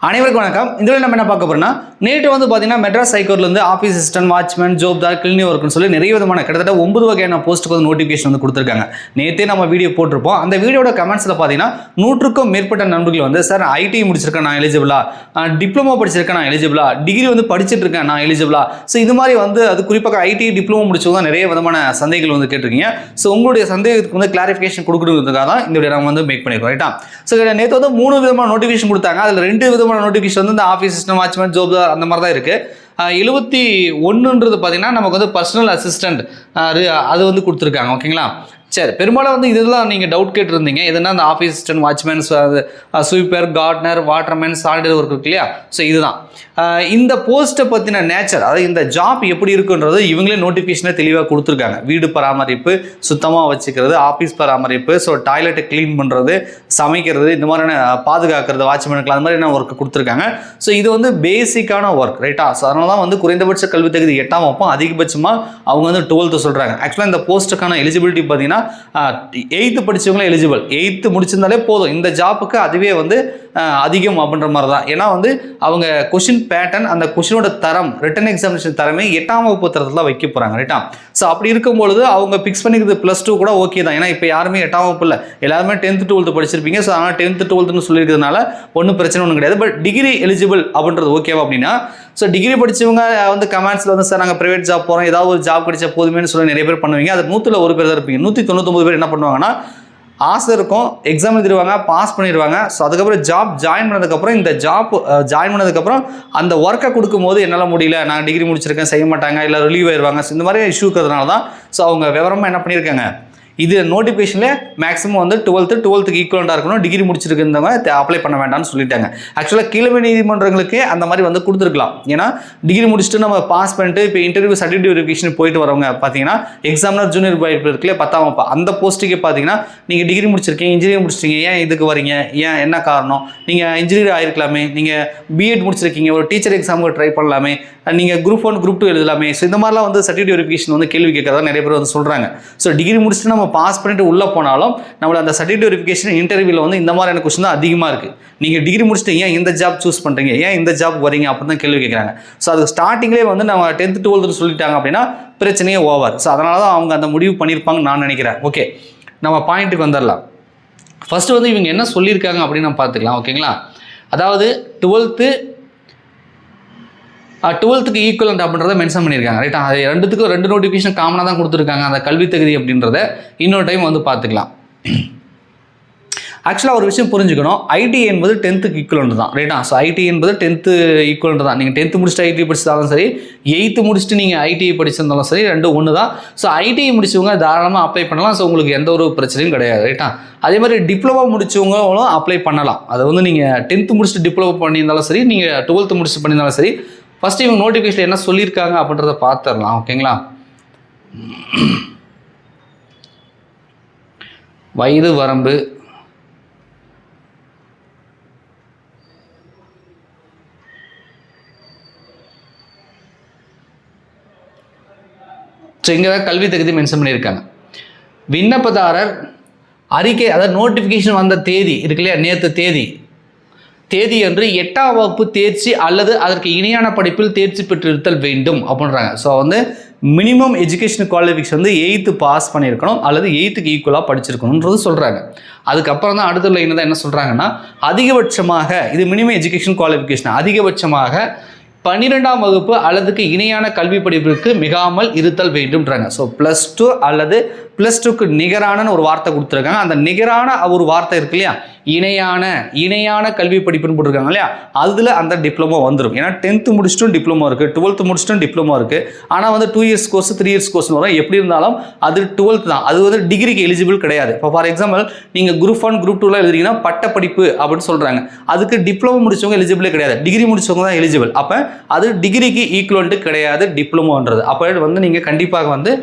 அனைவருக்கும் வணக்கம். இதில் நம்ம என்ன பார்க்க போறோம்னா, நேற்று வந்து பார்த்தீங்கன்னா மெட்ராஸ் ஹைகோர்ட்ல இருந்து ஆஃபீஸ் அசிஸ்டன்ட், வாட்ச்மேன், ஜோப்தார், கிளினிக் ஒர்க்னு சொல்லி நிறைய விதமான கிட்டத்தட்ட 9 வகையான போஸ்ட்டுக்கு வந்து நோட்டிஃபிகேஷன் வந்து கொடுத்துருக்காங்க. நேற்றே நம்ம வீடியோ போட்டிருப்போம். அந்த வீடியோட கமெண்ட்ஸில் பார்த்தீங்கன்னா 100க்கும் மேற்பட்ட நண்பர்கள் வந்து சார் ஐடி முடிச்சிருக்கேன் நான் எலிஜிபிளா, டிப்ளமோ படிச்சிருக்கேன் நான் எலிஜிபிளா, டிகிரி வந்து படிச்சுட்டு இருக்கேன் நான் எலிஜிபிளா. ஸோ இது மாதிரி வந்து அது குறிப்பாக ஐடி டிப்ளமோ முடிச்சவங்க தான் நிறைய விதமான சந்தேகங்கள் வந்து கேட்டிருக்கீங்க. ஸோ உங்களுடைய சந்தேகத்துக்கு வந்து கிளாரிஃபிகேஷன் கொடுக்குறதுக்காக தான் இந்த வீடியோ நம்ம வந்து மேக் பண்ணிருக்கோம். ரைட்டா? ஸோ நேற்று வந்து 3 விதமான நோட்டிஃபிகேஷன் கொடுத்தாங்க. அதில் 2 விதமான நோட்டிஃபிகேஷன் வந்து இந்த ஆஃபீஸ் அசிஸ்டன்ட், வாட்ச்மேன், ஜோப்தார் அந்த மாதிரி தான் இருக்குது. 71ன்றது பார்த்தீங்கன்னா நமக்கு வந்து பர்சனல் அசிஸ்டன்ட் அது வந்து கொடுத்துருக்காங்க. ஓகேங்களா? சரி, பெரும்பாலும் வந்து இதெல்லாம் நீங்கள் டவுட் கேட்டுருந்தீங்க. எதுனா அந்த office assistant, watchman, sweeper, gardener, waterman, sanitary work இருக்கு இல்லையா? ஸோ இதுதான் இந்த போஸ்ட்டை பற்றின நேச்சர், அதாவது இந்த ஜாப் எப்படி இருக்குன்றது இவங்களே நோட்டிஃபிகேஷனே தெளிவாக கொடுத்துருக்காங்க. வீடு பராமரிப்பு, சுத்தமாக வச்சுக்கிறது, ஆஃபீஸ் பராமரிப்பு, ஸோ டாய்லெட்டை க்ளீன் பண்ணுறது, சமைக்கிறது, இந்த மாதிரியான பாதுகாக்கிறது, வாட்ச்மேனுக்கு அந்த மாதிரியான ஒர்க்கு கொடுத்துருக்காங்க. ஸோ இது வந்து பேசிக்கான ஒர்க். ரைட்டா? ஸோ அதனால தான் வந்து குறைந்தபட்ச கல்வி தகுதி 8ஆம் வகுப்பும் அதிகபட்சமாக அவங்க வந்து 12th சொல்கிறாங்க. ஆக்சுவலாக இந்த போஸ்ட்டுக்கான எலிஜிபிலிட்டி பார்த்தீங்கன்னா 8th படித்தவங்களும் எலிஜிபிள். 8th முடிச்சிருந்தாலே போதும் இந்த ஜாப்புக்கு. அதுவே வந்து அதிகம் அப்படின்ற மாதிரி தான். ஏன்னா வந்து அவங்க கொஷின் பேட்டர்ன், அந்த கொஷினோட தரம், ரிட்டன் எக்ஸாமினேஷன் தரமே 8ஆம் வகுப்பு தரத்தில் தான் வைக்க போகிறாங்க. ரைட்டா? ஸோ அப்படி இருக்கும்பொழுது அவங்க ஃபிக்ஸ் பண்ணிக்கிறது +2 கூட ஓகே தான். ஏன்னா இப்போ யாருமே 8ஆம் வகுப்பு இல்லை, எல்லாருமே 10th 12th படிச்சிருப்பீங்க. ஸோ அதனால் 10th 12th சொல்லியிருக்கிறதுனால ஒன்றும் பிரச்சனை ஒன்றும் கிடையாது. பட் டிகிரி எலிஜிபிள் அப்படின்றது ஓகேவா அப்படின்னா, ஸோ டிகிரி படித்தவங்க வந்து கமெண்ட்ஸில் வந்து சார் நாங்கள் ப்ரைவேட் ஜாப் போகிறோம், ஏதாவது ஒரு ஜாப் கிடைச்சா போதுமேனு சொல்லி நிறைய பேர் பண்ணுவீங்க. அது 100ல் 1 பேர் தான் இருப்பீங்க. 199 பேர் என்ன பண்ணுவாங்கன்னா, ஆசை இருக்கும், எக்ஸாம் எழுதிடுவாங்க, பாஸ் பண்ணிடுவாங்க. ஸோ அதுக்கப்புறம் ஜாப் ஜாயின் பண்ணதுக்கப்புறம், இந்த ஜாப் ஜாயின் பண்ணதுக்கப்புறம் அந்த ஒர்க்கை கொடுக்கும்போது என்னால் முடியல, நான் டிகிரி முடிச்சிருக்கேன், செய்ய மாட்டாங்க, இல்லை ரிலீவ் ஆயிடுவாங்க. ஸோ இந்த மாதிரி இஷ்யூ இருக்கிறதுனால தான் ஸோ அவங்க விவரமாக என்ன பண்ணியிருக்காங்க, இது நோட்டிஃபிகேஷனில் மேக்ஸிமம் வந்து 12th ஈக்குவலண்டாக இருக்கணும், டிகிரி முடிச்சிருக்கிறவங்க அப்ளை பண்ண வேண்டாம்னு சொல்லிட்டாங்க. ஆக்சுவலாக கீழமை நீதிமன்றங்களுக்கே அந்த மாதிரி வந்து கொடுத்துருக்கலாம். ஏன்னா டிகிரி முடிச்சுட்டு நம்ம பாஸ் பண்ணிட்டு இப்போ இன்டர்வியூ சர்டிஃபிகேட் வெரிஃபிகேஷன் போயிட்டு வரவங்க பார்த்தீங்கன்னா, எக்ஸாமினர் ஜூனியர் பாய்ப்பு இருக்குல்ல 10ஆம் வகுப்பு, அந்த போஸ்ட்டுக்கே பார்த்தீங்கன்னா நீங்கள் டிகிரி முடிச்சிருக்கீங்க, இன்ஜினியரிங் முடிச்சிருக்கீங்க, ஏன் இதுக்கு வரீங்க, ஏன் என்ன காரணம், நீங்கள் இன்ஜினியர் ஆகிருக்கலாமே, நீங்கள் பிஎட் முடிச்சிருக்கீங்க, ஒரு டீச்சர் எக்ஸாமுக்கு ட்ரை பண்ணலாமே, நீங்கள் குரூப் 1 குரூப் 2 எழுதலாமே. ஸோ இந்த மாதிரிலாம் வந்து சர்டிஃபிகேட் வெரிஃபிகேஷன் வந்து கேள்வி கேட்கறதா நிறைய பேர் வந்து சொல்கிறாங்க. ஸோ டிகிரி முடிச்சுட்டு நம்ம பாஸ் பண்ணிட்டு உள்ளே போனாலும் நம்மள அந்த சர்டிஃபிகேட் வெரிஃபிகேஷன் இன்டர்வியூவில் வந்து இந்த மாதிரியான கொஸ்டின் தான் அதிகமாக இருக்குது. நீங்கள் டிகிரி முடிச்சுட்டு ஏன் இந்த ஜாப் சூஸ் பண்ணுறீங்க, ஏன் இந்த ஜாப் வரீங்க அப்படின்னு தான் கேள்வி கேட்குறாங்க. ஸோ அது ஸ்டார்டிங்லேயே வந்து நம்ம 10th 12th சொல்லிட்டாங்க அப்படின்னா பிரச்சனையே ஓவர். ஸோ அதனால தான் அவங்க அந்த முடிவு பண்ணியிருப்பாங்கன்னு நான் நினைக்கிறேன். ஓகே, நம்ம பாயிண்ட்டுக்கு வந்துடலாம். ஃபஸ்ட்டு வந்து இவங்க என்ன சொல்லியிருக்காங்க அப்படின்னு நம்ம பார்த்துக்கலாம். ஓகேங்களா? அதாவது 12th ஈக்குவலண்ட் அப்படின்றத மென்ஷன் பண்ணியிருக்காங்க. ரைட்டா? அது 2 நோட்டிஃபிகேஷன் காமனாக தான் கொடுத்துருக்காங்க. அந்த கல்வி தகுதி அப்படின்றத இன்னொரு டைம் வந்து பார்த்துக்கலாம். ஆக்சுவலாக ஒரு விஷயம் புரிஞ்சுக்கணும், ஐடி என்பது 10th ஈக்குவலண்ட் தான். ரைட்டா? ஸோ ஐடி என்பது 10th ஈக்குவலண்ட் தான். நீங்கள் 10th முடிச்சுட்டு ஐடி படிச்சிருந்தாலும் சரி, 8th முடிச்சுட்டு நீங்கள் ஐடிஐ படிச்சிருந்தாலும் சரி, 2 ஒன்று தான். ஸோ ஐடிஐ முடிச்சவங்க தாராளமாக அப்ளை பண்ணலாம். ஸோ உங்களுக்கு எந்த ஒரு பிரச்சனையும் கிடையாது. ரைட்டா? அதே மாதிரி டிப்ளமோ முடிச்சவங்களும் அப்ளை பண்ணலாம். அதை வந்து நீங்கள் 10th முடிச்சுட்டு டிப்ளமோ பண்ணியிருந்தாலும் சரி, நீங்கள் 12th முடிச்சுட்டு பண்ணியிருந்தாலும் சரி, ஃபஸ்ட்டு இவங்க நோட்டிஃபிகேஷன் என்ன சொல்லியிருக்காங்க அப்படின்றத பார்த்துடலாம். ஓகேங்களா? வயது வரம்பு, ஸோ இங்கே தான் கல்வி தகுதி மென்ஷன் பண்ணியிருக்காங்க. விண்ணப்பதாரர் அறிக்கை, அதாவது நோட்டிஃபிகேஷன் வந்த தேதி இருக்கு இல்லையா, நேற்று தேதி என்று 8ஆம் வகுப்பு தேர்ச்சி அல்லது அதற்கு இணையான படிப்பில் தேர்ச்சி பெற்றிருத்தல் வேண்டும் அப்படின்றாங்க. ஸோ வந்து மினிமம் எஜுகேஷன் குவாலிஃபிகேஷன் வந்து 8th பாஸ் பண்ணியிருக்கணும் அல்லது 8th ஈக்குவலாக படிச்சிருக்கணுன்றது சொல்கிறாங்க. அதுக்கப்புறம் தான் அடுத்த லைன் தான் என்ன சொல்கிறாங்கன்னா, அதிகபட்சமாக இது மினிமம் எஜுகேஷன் குவாலிஃபிகேஷன், அதிகபட்சமாக 12ஆம் வகுப்பு அல்லதுக்கு இணையான கல்வி படிப்பிற்கு மிகாமல் இருத்தல் வேண்டும்ன்றாங்க. ஸோ +2 அல்லது +2க்கு நிகரான ஒரு வார்த்தை கொடுத்துருக்காங்க. அந்த நிகரான ஒரு வார்த்தை இருக்கு இல்லையா, இணையான கல்வி படிப்புன்னு போட்டிருக்காங்க இல்லையா, அதில் அந்த டிப்ளமோ வந்துடும். ஏன்னா 10th முடிச்சுட்டும் டிப்ளமோ இருக்குது, 12th முடிச்சுட்டும் டிப்ளமோ இருக்குது. ஆனால் வந்து 2 years கோர்ஸ் 3 years கோர்ஸ் வரும். எப்படி இருந்தாலும் அது 12th தான். அது வந்து டிகிரிக்கு எலிஜிபிள் கிடையாது. இப்போ ஃபார் எக்ஸாம்பிள் நீங்கள் குரூப் 1 குரூப் 2 எழுதுறீங்கன்னா பட்ட படிப்பு அப்படின்னு சொல்கிறாங்க. அதுக்கு டிப்ளமோ முடிச்சவங்க எலிஜிபிளே கிடையாது, டிகிரி முடிச்சவங்க தான் எலிஜிபிள். அப்போ அது டிகிரிக்கு ஈக்குவலண்ட் கிடையாது டிப்ளமோன்றது. அப்போ வந்து நீங்கள் கண்டிப்பாக வந்து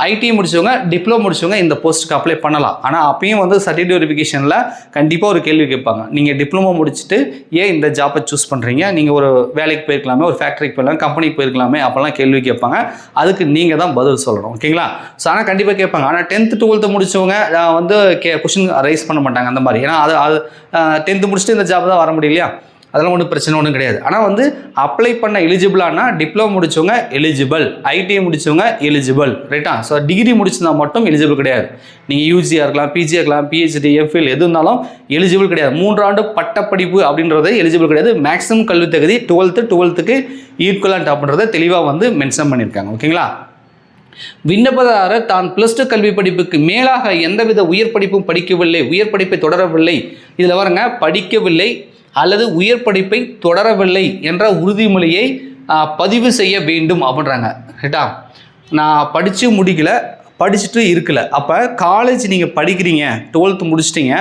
ஐடி முடிச்சவங்க, டிப்ளமோ முடிச்சவங்க இந்த போஸ்ட்டுக்கு அப்ளை பண்ணலாம். ஆனால் அப்பயும் வந்து சர்டிஃபிகேட் வெரிஃபிகேஷனில் கண்டிப்பாக ஒரு கேள்வி கேட்பாங்க, நீங்கள் டிப்ளமோ முடிச்சுட்டு ஏன் இந்த ஜாப்பை சூஸ் பண்ணுறீங்க, நீங்கள் ஒரு வேலைக்கு போயிருக்கலாமே, ஒரு ஃபேக்ட்ரிக்கு போயிருக்கலாம், கம்பெனிக்கு போயிருக்கலாமே, அப்போல்லாம் கேள்வி கேட்பாங்க. அதுக்கு நீங்கள் தான் பதில் சொல்லணும். ஓகேங்களா? ஸோ ஆனால் கண்டிப்பாக கேட்பாங்க. ஆனால் 10th 12th முடிச்சவங்க வந்து கொஸ்டின் ரைஸ் பண்ண மாட்டாங்க அந்த மாதிரி. ஏன்னா அது 10th முடிச்சுட்டு இந்த ஜாப் தான் வர முடியலையா, அதெல்லாம் ஒன்றும் பிரச்சனை ஒன்றும் கிடையாது. ஆனால் வந்து அப்ளை பண்ண எலிஜிபிளானா டிப்ளமோ முடிச்சவங்க எலிஜிபிள், ஐடிஐ முடிச்சவங்க எலிஜிபிள், ரைட்டா? ஸோ டிகிரி முடிச்சிருந்தா மட்டும் எலிஜிபிள் கிடையாது. நீங்கள் யூஜியாக இருக்கலாம், பிஜியாக இருக்கலாம், பிஹெச்டி, எம்ஃபில் எது இருந்தாலும் எலிஜிபிள் கிடையாது. 3 ஆண்டு பட்டப்படிப்பு அப்படின்றது எலிஜிபிள் கிடையாது. மேக்ஸிமம் கல்வி தகுதி 12க்கு ஈக்குவலண்ட் அப்படின்றத தெளிவாக வந்து மென்ஷன் பண்ணியிருக்காங்க. ஓகேங்களா? விண்ணப்பதாரர் தான் +2 கல்வி படிப்புக்கு மேலாக எந்தவித உயர் படிப்பும் படிக்கவில்லை, உயர் படிப்பை தொடரவில்லை, இதில் வரங்க படிக்கவில்லை அல்லது உயர் படிப்பை தொடரவில்லை என்ற உறுதிமொழியை பதிவு செய்ய வேண்டும் அப்படின்றாங்க. ரைட்டா? நான் படித்து முடிக்கல, படிச்சுட்டு இருக்கல. அப்போ காலேஜ் நீங்கள் படிக்கிறீங்க, 12th முடிச்சிட்டிங்க,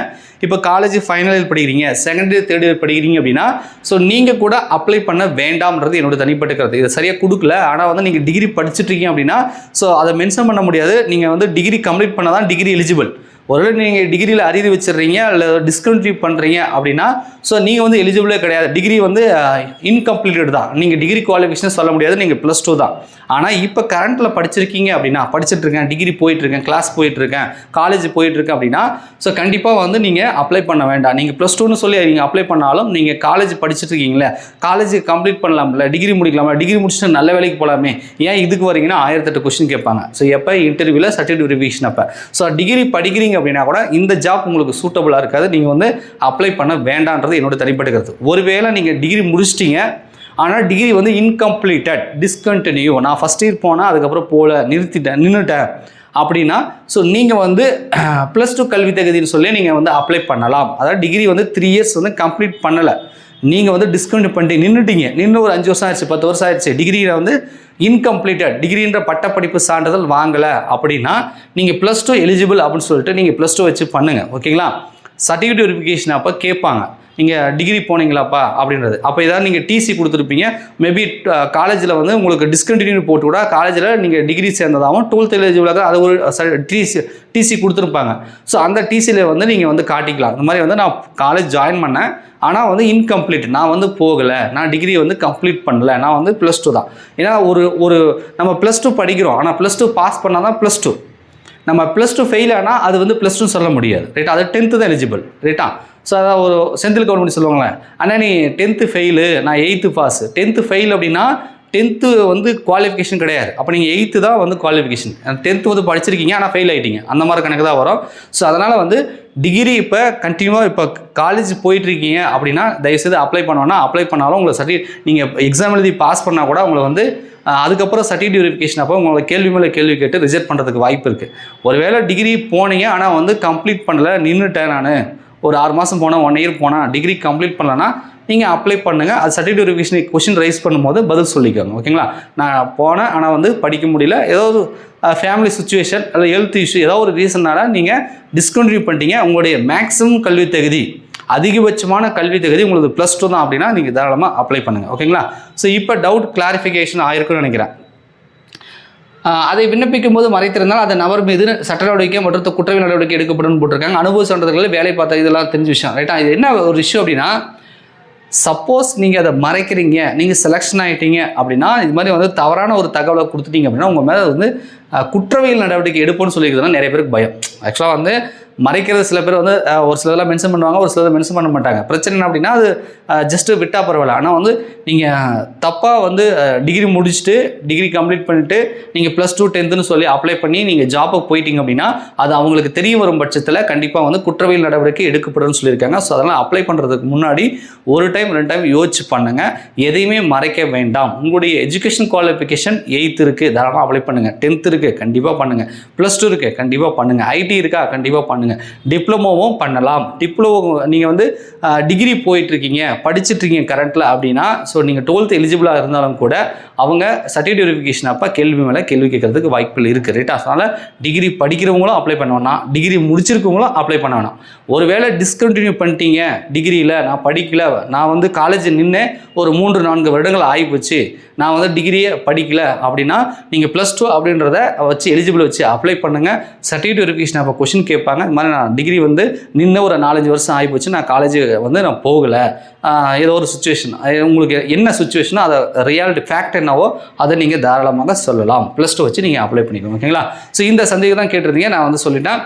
இப்போ காலேஜ் ஃபைனல் இயர் படிக்கிறீங்க, செகண்ட் இயர் தேர்ட் இயர் படிக்கிறீங்க அப்படின்னா ஸோ நீங்கள் கூட அப்ளை பண்ண வேண்டாம்ன்றது என்னோட தனிப்பட்ட கருத்து. இதை சரியாக கொடுக்கல, ஆனால் வந்து நீங்கள் டிகிரி படிச்சுட்ருக்கீங்க அப்படின்னா ஸோ அதை மென்ஷன் பண்ண முடியாது. நீங்கள் வந்து டிகிரி கம்ப்ளீட் பண்ண தான் டிகிரி எலிஜிபிள். ஒருவேளை நீங்கள் டிகிரியில் அரியர் வச்சிடுறீங்க இல்லை டிஸ்கண்டினியூ பண்ணுறீங்க அப்படின்னா ஸோ நீங்கள் வந்து எலிஜிபிளே கிடையாது. டிகிரி வந்து இன்கம்ப்ளீட்டட் தான். நீங்கள் டிகிரி குவாலிஃபிகேஷன் சொல்ல முடியாது, நீங்கள் +2 தான். ஆனால் இப்போ கரண்ட்டில் படிச்சிருக்கீங்க அப்படின்னா, படிச்சுட்ருக்கேன், டிகிரி போயிட்டுருக்கேன், கிளாஸ் போயிட்டுருக்கேன், காலேஜ் போயிட்டுருக்கேன் அப்படின்னா ஸோ கண்டிப்பாக வந்து நீங்கள் அப்ளை பண்ண வேண்டாம். நீங்கள் +2ன்னு சொல்லி நீங்கள் அப்ளை பண்ணாலும் நீங்கள் காலேஜ் படிச்சுட்ருக்கீங்களே, காலேஜ் கம்ப்ளீட் பண்ணலாம்ல, டிகிரி முடிக்கலாமா, டிகிரி முடிச்சுட்டு நல்ல வேலைக்கு போகலாமே, ஏன் இதுக்கு வரீங்கன்னா 1008 கொஸ்டின் கேட்பாங்க. ஸோ எப்போ இன்டர்வியூவில் சர்டிஃபிகேட் வெரிஃபிகேஷன் அப்போ ஸோ டிகிரி படிக்கிறீங்க அப்படின்னா கூட இந்த ஜாப் உங்களுக்கு சூட்டபுளாக இருக்காது. நீங்கள் வந்து அப்ளை பண்ண வேண்டான்றது என்னோட தனிப்பட்ட கருத்து. ஒருவேளை நீங்கள் டிகிரி முடிச்சிட்டீங்க ஆனால் டிகிரி வந்து இன்கம்ப்ளீட்டட், டிஸ்கண்டினியூ, நான் ஃபஸ்ட் இயர் போனால் அதுக்கப்புறம் நின்றுட்டேன் அப்படின்னா ஸோ நீங்கள் வந்து +2 கல்வி தகுதின்னு சொல்லி நீங்கள் வந்து அப்ளை பண்ணலாம். அதாவது டிகிரி வந்து 3 இயர்ஸ் வந்து கம்ப்ளீட் பண்ணலை, நீங்கள் வந்து டிஸ்கண்டினியூ பண்ணிட்டு நின்று ஒரு 5 வருஷம் ஆயிடுச்சு, 10 வருஷம் ஆயிடுச்சு, டிகிரியில் வந்து இன்கம்ப்ளீட்டட், டிகிரின்ற பட்டப்படிப்பு சான்றிதழ் வாங்கலை அப்படின்னா நீங்கள் +2 எலிஜிபிள் அப்படின்னு சொல்லிட்டு நீங்கள் +2 வச்சு பண்ணுங்கள். ஓகேங்களா? சர்டிஃபிகேட் வெரிஃபிகேஷன் அப்போ கேட்பாங்க, நீங்கள் டிகிரி போனீங்களாப்பா அப்படின்றது. அப்போ ஏதாவது நீங்கள் டிசி கொடுத்துருப்பீங்க, மேபி காலேஜில் வந்து உங்களுக்கு டிஸ்கண்டினியூ போட்டு கூட காலேஜில் நீங்கள் டிகிரி சேர்ந்ததாகவும் 12th எலிஜிபிளாக அது ஒரு டிசி கொடுத்துருப்பாங்க. ஸோ அந்த டிசியில் வந்து நீங்கள் வந்து காட்டிக்கலாம், இந்த மாதிரி வந்து நான் காலேஜ் ஜாயின் பண்ணேன் ஆனால் வந்து இன்கம்ப்ளீட், நான் வந்து போகலை, நான் டிகிரி வந்து கம்ப்ளீட் பண்ணலை, நான் வந்து +2 தான். ஏன்னா ஒரு நம்ம +2 படிக்கிறோம், ஆனால் +2 பாஸ் பண்ணால் தான் +2. நம்ம +2 ஃபெயில் ஆனால் அது வந்து +2 சொல்ல முடியாது, ரைட்டா? அது 10th தான் எலிஜிபிள், ரைட்டா? ஸோ அதான் ஒரு சென்ட்ரல் கவர்மெண்ட் சொல்லுவாங்களே, ஆனால் நீ 10th ஃபெயிலு, நான் 8th பாஸ். 10th ஃபெயில் அப்படின்னா 10th வந்து குவாலிஃபிகேஷன் கிடையாது. அப்போ நீங்கள் 8th தான் வந்து குவாலிஃபிகேஷன். 10th வந்து படிச்சிருக்கீங்க ஆனால் ஃபெயில் ஆகிட்டீங்க, அந்த மாதிரி கணக்கு தான் வரும். ஸோ அதனால் வந்து டிகிரி இப்போ கண்டினியூவாக இப்போ காலேஜ் போயிட்டுருக்கீங்க அப்படின்னா தயவுசெய்து அப்ளை பண்ணோன்னா அப்ளை பண்ணாலும் உங்களை நீங்கள் எக்ஸாம் எழுதி பாஸ் பண்ணால் கூட உங்களை வந்து அதுக்கப்புறம் சர்டிஃபிகேட் வெரிஃபிகேஷன் அப்போ உங்களை கேள்வி மேலே கேள்வி கேட்டு ரிஜெக்ட் பண்ணுறதுக்கு வாய்ப்பு இருக்குது. ஒருவேளை டிகிரி போனீங்க ஆனால் வந்து கம்ப்ளீட் பண்ணலை, நின்றுட்டேன், நான் ஒரு 6 மாதம் போனேன், 1 இயர் போனால் டிகிரி கம்ப்ளீட் பண்ணலன்னா நீங்கள் அப்ளை பண்ணுங்கள். அது சர்டிஃபிகேட் வெரிஃபிகேஷன் கொஷின் ரைஸ் பண்ணும்போது பதில் சொல்லிக்கோங்க. ஓகேங்களா? நான் போனேன் ஆனால் வந்து படிக்க முடியல, ஏதோ ஒரு ஃபேமிலி சுச்சுவேஷன் அல்லது ஹெல்த் இஷ்யூ ஏதோ ஒரு ரீசனால் நீங்கள் டிஸ்கண்டினியூ பண்ணிட்டீங்க, உங்களுடைய மேக்ஸிமம் கல்வி தகுதி, அதிகபட்சமான கல்வி தகுதி உங்களுக்கு +2 தான் அப்படின்னா நீங்கள் தாராளமாக அப்ளை பண்ணுங்கள். ஓகேங்களா? ஸோ இப்போ டவுட் கிளாரிஃபிகேஷன் ஆயிருக்குன்னு நினைக்கிறேன். அதை விண்ணப்பிக்கும் போது மறைத்திருந்தால் அந்த நபர் மீது சட்ட நடவடிக்கை மற்றும் குற்றவியல் நடவடிக்கை எடுக்கப்படும் போட்டிருக்காங்க. அனுபவ சான்றிதழ்கள், வேலை பார்த்த இதெல்லாம் தெரிஞ்ச விஷயம், ரைட்டா? இது என்ன ஒரு இஷ்யூ அப்படின்னா, சப்போஸ் நீங்கள் அதை மறைக்கிறீங்க, நீங்கள் செலெக்ஷன் ஆகிட்டீங்க அப்படின்னா இது மாதிரி வந்து தவறான ஒரு தகவலை கொடுத்துட்டீங்க அப்படின்னா உங்கள் மேலே வந்து குற்றவியல் நடவடிக்கை எடுப்போம்னு சொல்லிக்கிறதுனா நிறைய பேருக்கு பயம். ஆக்சுவலாக வந்து மறைக்கிறது சில பேர் வந்து ஒரு சிலதெல்லாம் மென்ஷன் பண்ணுவாங்க, ஒரு சிலதை மென்ஷன் பண்ண மாட்டாங்க. பிரச்சனை என்ன அப்படின்னா அது ஜஸ்ட்டு விட்டால் பரவாயில்ல. ஆனால் வந்து நீங்கள் தப்பாக வந்து டிகிரி முடிச்சுட்டு டிகிரி கம்ப்ளீட் பண்ணிவிட்டு நீங்கள் +2 10th சொல்லி அப்ளை பண்ணி நீங்கள் ஜாப்புக்கு போயிட்டீங்க அப்படின்னா அது அவங்களுக்கு தெரிய வரும் பட்சத்தில் கண்டிப்பாக வந்து குற்றவியல் நடவடிக்கை எடுக்கப்படும் சொல்லியிருக்காங்க. ஸோ அதெல்லாம் அப்ளை பண்ணுறதுக்கு முன்னாடி 1 டைம் 2 டைம் யோசிச்சு பண்ணுங்கள். எதையுமே மறைக்க வேண்டாம். உங்களுடைய எஜுகேஷன் குவாலிஃபிகேஷன் 8th இருக்குது, தாராளமாக அப்ளை பண்ணுங்கள். 10th இருக்குது, கண்டிப்பாக பண்ணுங்கள். +2 இருக்குது, கண்டிப்பாக பண்ணுங்கள். ஐடி இருக்கா, கண்டிப்பாக பண்ணுங்கள். டிப்ளமோவும் பண்ணலாம். டிப்ளமோ நீங்கள் வந்து டிகிரி போயிட்டுருக்கீங்க, படிச்சுட்ருக்கீங்க கரண்ட்டில் அப்படின்னா ஸோ நீங்கள் 12th எலிஜிபிளாக இருந்தாலும் கூட அவங்க சர்டிஃபிகேட் வெரிஃபிகேஷன் அப்போ கேள்வி மேலே கேள்வி கேட்கறதுக்கு வாய்ப்புகள் இருக்குது, ரைட்டா? அதனால் டிகிரி படிக்கிறவங்களும் அப்ளை பண்ண வேணாம், டிகிரி முடிச்சிருக்கவங்களும் அப்ளை பண்ண வேணாம். ஒருவேளை டிஸ்கண்டினியூ பண்ணிட்டீங்க, டிகிரியில் நான் படிக்கல, நான் வந்து காலேஜ் நின்று ஒரு 3-4 வருடங்கள் ஆகிப்போச்சு, நான் வந்து டிகிரியே படிக்கல அப்படின்னா நீங்கள் +2 அப்படின்றத வச்சு எலிஜிபிள் வச்சு அப்ளை பண்ணுங்கள். சர்டிஃபிகேட் வெரிஃபிகேஷன் அப்போ கொஷின் கேட்பாங்க, இந்த மாதிரி நான் டிகிரி வந்து நின்று ஒரு 4-5 வருஷம் ஆகிப்போச்சு, நான் காலேஜ் வந்து நான் போகலை, ஏதோ ஒரு சுச்சுவேஷன், உங்களுக்கு என்ன சுச்சுவேஷனோ அதை ரியாலிட்டி ஃபேக்ட் என்னவோ அதை நீங்கள் தாராளமாக சொல்லலாம். +2 வச்சு நீங்கள் அப்ளை பண்ணிக்கோங்க. ஓகேங்களா? ஸோ இந்த சந்தேகம் தான் கேட்டிருந்தீங்க, நான் வந்து சொல்லிட்டேன்.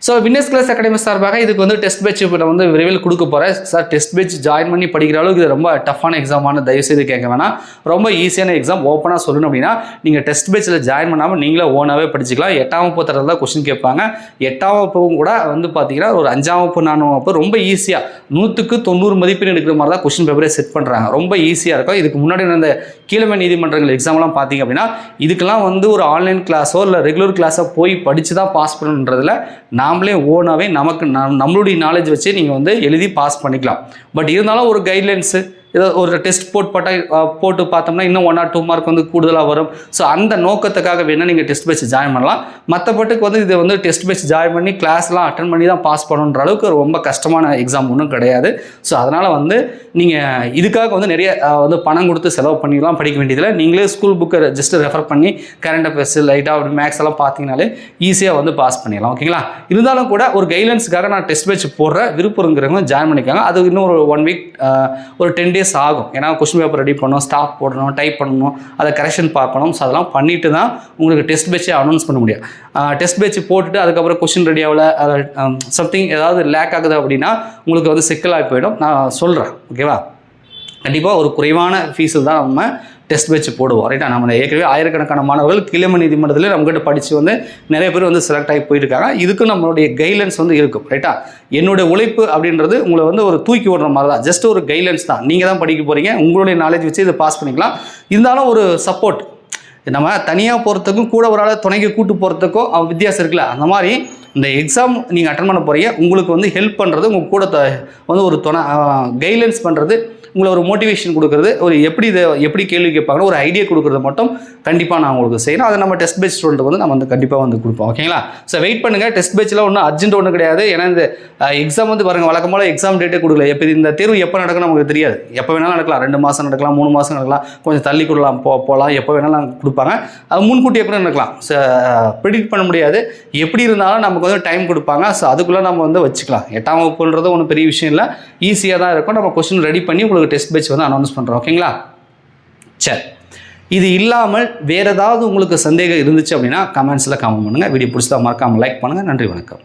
ஸோ வின்னர்ஸ் கிளாஸ் அகாடமி சார்பாக இதுக்கு வந்து டெஸ்ட் பேட்ச் இப்போ வந்து விரைவில் கொடுக்க போகிறேன் சார். டெஸ்ட் பேட்ச் ஜாயின் பண்ணி படிக்கிற அளவுக்கு இது ரொம்ப டஃப்பான எக்ஸாமான தயவுசெய்து கேட்க வேணாம். ரொம்ப ஈஸியான எக்ஸாம். ஓப்பனாக சொல்லணும் அப்படின்னா நீங்கள் டெஸ்ட் பேட்சில் ஜாயின் பண்ணாமல் நீங்களே ஓனாகவே படிச்சிக்கலாம். 8ஆம் வகுப்பு தரத்தில் தான் கொஸ்டின் கேட்பாங்க. 8ஆம் வகுப்பும் கூட வந்து பார்த்தீங்கன்னா ஒரு 5ஆம் வகுப்பு 4ஆம் வகுப்பு ரொம்ப ஈஸியாக 100க்கு 90 மதிப்பெண் எடுக்கிற மாதிரி தான் கொஸ்டின் பேப்பரே செட் பண்ணுறாங்க. ரொம்ப ஈஸியாக இருக்கும். இதுக்கு முன்னாடி இந்த கீழமை நீதிமன்றங்கள் எக்ஸாம்லாம் பார்த்தீங்க அப்படின்னா இதுக்கெல்லாம் வந்து ஒரு ஆன்லைன் கிளாஸோ இல்லை ரெகுலர் கிளாஸோ போய் படித்து தான் பாஸ் பண்ணணுன்றதில் நாமளே ஓனாகவே நம்மளுடைய நாலேஜ் வச்சு நீங்கள் வந்து எழுதி பாஸ் பண்ணிக்கலாம். பட் இருந்தாலும் ஒரு கைட்லைன்ஸு ஏதோ ஒரு டெஸ்ட் போட்டு பார்த்தோம்னா இன்னும் 1 or 2 மார்க் வந்து கூடுதலாக வரும். ஸோ அந்த நோக்கத்துக்காக வேணால் நீங்கள் டெஸ்ட் பேட்ச் ஜாயின் பண்ணலாம். மற்றபட்டுக்கு வந்து இது வந்து டெஸ்ட் பேட்ச் ஜாயின் பண்ணி கிளாஸ்லாம் அட்டன் பண்ணி தான் பாஸ் பண்ணணுன்ற அளவுக்கு ரொம்ப கஷ்டமான எக்ஸாம் ஒன்றும் கிடையாது. ஸோ அதனால் வந்து நீங்கள் இதுக்காக வந்து நிறைய வந்து பணம் கொடுத்து செலவு பண்ணிக்கலாம் படிக்க வேண்டியதில்லை. நீங்களே ஸ்கூல் புக்கை ஜஸ்ட் ரெஃபர் பண்ணி கரண்ட் அஃபேர்ஸ் லைட்டாக அப்படி மேக்ஸ் எல்லாம் பார்த்தீங்கனாலே ஈஸியாக வந்து பாஸ் பண்ணிடலாம். ஓகேங்களா? இருந்தாலும் கூட ஒரு கைட்லைன்ஸுக்காக நான் டெஸ்ட் பேட்ச் போடுற விருப்பங்கிறவங்க ஜாயின் பண்ணிக்காங்க. அது இன்னும் ஒரு 1 வீக் ஒரு 10 days ஆகும். ஏன்னா கொஸ்டின் பேப்பர் ரெடி பண்ணணும், ஸ்டாப் போடணும், டைப் பண்ணணும், அதை கரெக்ஷன் பார்க்கணும். ஸோ அதெல்லாம் பண்ணிட்டு தான் உங்களுக்கு டெஸ்ட் பேட்சே அனௌன்ஸ் பண்ண முடியும். டெஸ்ட் பேட்ச் போட்டுட்டு அதுக்கப்புறம் கொஸ்டின் ரெடி ஆகல சம்திங் ஏதாவது லேக் ஆகுது அப்படின்னா உங்களுக்கு வந்து சிக்கலாகி போயிடும். நான் சொல்கிறேன். ஓகேவா? கண்டிப்பாக ஒரு குறைவான ஃபீஸில் தான் நம்ம டெஸ்ட் பேட்ச் போடுவோம். ரைட்டா? நம்ம ஏற்கனவே ஆயிரக்கணக்கான மாணவர்கள் கீழமை நீதிமன்றத்தில் நம்மகிட்ட படித்து வந்து நிறைய பேர் வந்து செலக்ட் ஆகி போயிருக்காங்க. இதுக்கு நம்மளுடைய கைட்லைன்ஸ் வந்து இருக்கும். ரைட்டா? என்னுடைய உழைப்பு அப்படின்றது உங்களை வந்து ஒரு தூக்கி விடுற மாதிரி தான். ஜஸ்ட் ஒரு கைட்லைன்ஸ் தான். நீங்கள் தான் படிக்க போகிறீங்க. உங்களுடைய நாலேஜ் வச்சு இதை பாஸ் பண்ணிக்கலாம். இருந்தாலும் ஒரு சப்போர்ட், நம்ம தனியாக போகிறதுக்கும் கூட ஒரு ஆளை துணைக்கு கூட்டு போகிறதுக்கும் வித்தியாசம் இருக்குல்ல. அந்த மாதிரி இந்த எக்ஸாம் நீங்கள் அட்டன் பண்ண போகிறீங்க, உங்களுக்கு வந்து ஹெல்ப் பண்ணுறது, உங்கள் கூட வந்து ஒரு கைட்லைன்ஸ் பண்ணுறது, உங்களை ஒரு மோட்டிவேஷன் கொடுக்குறது, ஒரு எப்படி கேள்வி கேட்பாங்கன்னு ஒரு ஐடியா கொடுக்குறது மட்டும் கண்டிப்பாக நான் உங்களுக்கு செய்யணும். அதை நம்ம டெஸ்ட் பேட்ச் ஸ்டூடெண்ட் வந்து நம்ம வந்து கண்டிப்பாக வந்து கொடுப்போம். ஓகேங்களா? ஸோ வெயிட் பண்ணுங்கள். டெஸ்ட் பேட்சில் ஒன்றும் அர்ஜென்ட் ஒன்றும் கிடையாது. ஏன்னா இந்த எக்ஸாம் வந்து பாருங்கள், வழக்கமாக எக்ஸாம் டேட்டே கொடுக்கல. எப்போ இந்த தேர்வு எப்போ நடக்குன்னு நமக்கு தெரியாது. எப்போ வேணாலும் நடக்கலாம். 2 மாதம் நடக்கலாம், 3 மாதம் நடக்கலாம், கொஞ்சம் தள்ளி கொடுக்கலாம், போகலாம், எப்போ வேணாலும் கொடுப்பாங்க. அது முன்கூட்டியே கூட நடக்கலாம். ப்ரிடிக்ட் பண்ண முடியாது. எப்படி இருந்தாலும் நமக்கு வந்து டைம் கொடுப்பாங்க. ஸோ அதுக்குள்ளே நம்ம வந்து வச்சுக்கலாம். 8ஆம் வகுப்புன்றது ஒன்றும் பெரிய விஷயம் இல்லை. ஈஸியாக தான் இருக்கும். நம்ம கொஸ்டின் ரெடி பண்ணி உங்களுக்கு டெஸ்ட் பேட்ச் வந்து அனௌன்ஸ் பண்ணுறோம். ஓகேங்களா? சரி, இது இல்லாமல் வேறு ஏதாவது உங்களுக்கு சந்தேகம் இருந்துச்சு அப்படின்னா கமெண்ட்ஸில் கமெண்ட் பண்ணுங்கள். வீடியோ பிடிச்சதா மறக்காமல் லைக் பண்ணுங்கள். நன்றி, வணக்கம்.